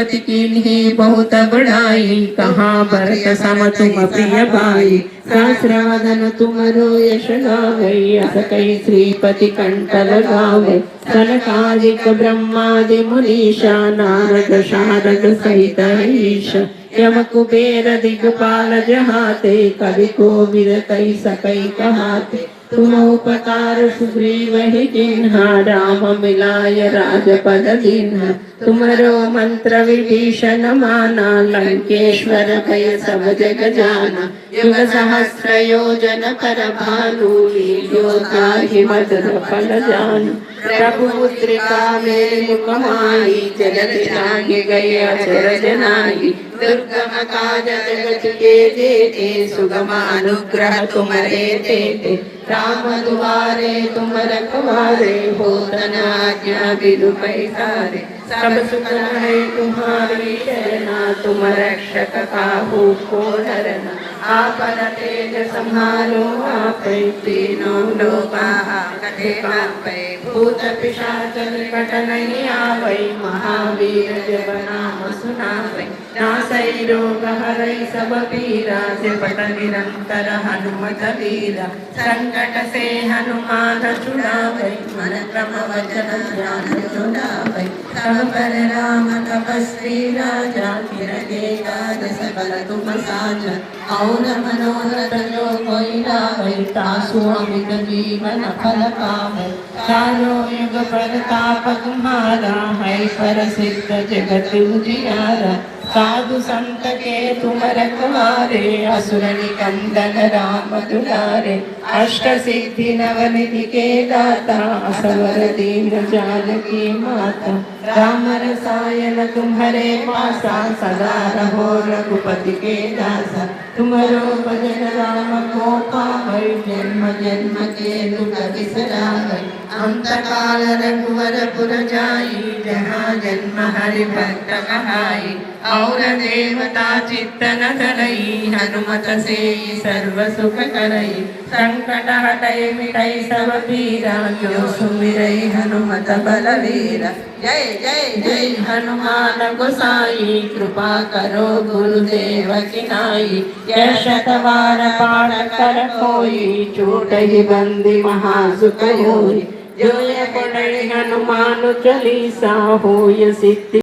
की बहुत बड़ाई, कहाँ भरत सम तुम प्रिय भाई। सहस्रवदन तुमरो यश गावै, अस कई श्रीपति कंठ लगावै। सनकादिक ब्रह्मादि मुनीषा, नारद शारद सहित ईश। यम कुबेर दिगपाल जहाते, कवि कोविद कई सकई कहाते। तुम उपकार सुग्रीव ही जिन्हा, राम मिलाय राजपद दीन्हा। तुमरो मंत्र विभीषण माना, लंकेश्वर भय सब जग जाना। युग सहस्र योजन पर भानु, लील्योता ही मधुर फल जानु। प्रभु मुद्रिका मेरी मुख माही, जगत जागे गए अचर जनाई। दुर्गम काज जगत के जेते, सुगम अनुग्रह तुम्हारे तेते। राम दुआरे तुम रखवारे, होत न आज्ञा बिनु पैसारे। सब सुख है तुम्हारी शरणा, तुम रक्षक काहू को डरना। आपन तेज संहारो आपै, तीनों लोक हांकते कांपै। भूत पिशाच निकट नहीं आवै, महावीर जब नाम सुनावै। नासै रोग हरै सब पीरा, जपत निरंतर हनुमत वीरा। संकट से हनुमान छुड़ावै, मन क्रम वचन ध्यान छुड़ावै। सब पर राम तपस्वी राजा, तिनके काज सकल तुम साजा। और मनोरथ जो कोई लावै, तासु अमित जीवन फल पावै। चारों युग प्रताप तुम्हारा, है प्रसिद्ध जगत उजियारा। साधु संत के तुम रखवारे, असुर निकंदन राम दुलारे। अष्ट सिद्धि नवनिधि के दाता, असवर दीन जानकी माता। राम रसायन तुम्हारे पासा, सदा रहो रघुपति के दासा। तुमरो भजन राम को पावै, जन्म जन्म के दुख बिसरावै। अंत काल रघुवर पुर जाई, जहाँ जन्म हरि भक्त कहाई। और देवता चित्त न धरई, हनुमत से सर्व सुख करई। संकट हटई मिटई सब पीरा, जो सुमिरई हनुमत बलवीरा। जय जय जय हनुमान गोसाई, कृपा करो गुरुदेव की नाई। यह शतवार पाठ कर कोई, छूटहि बंदी महासुख होई। जो ये पढ़े हनुमान चालीसा, होय सिद्धि।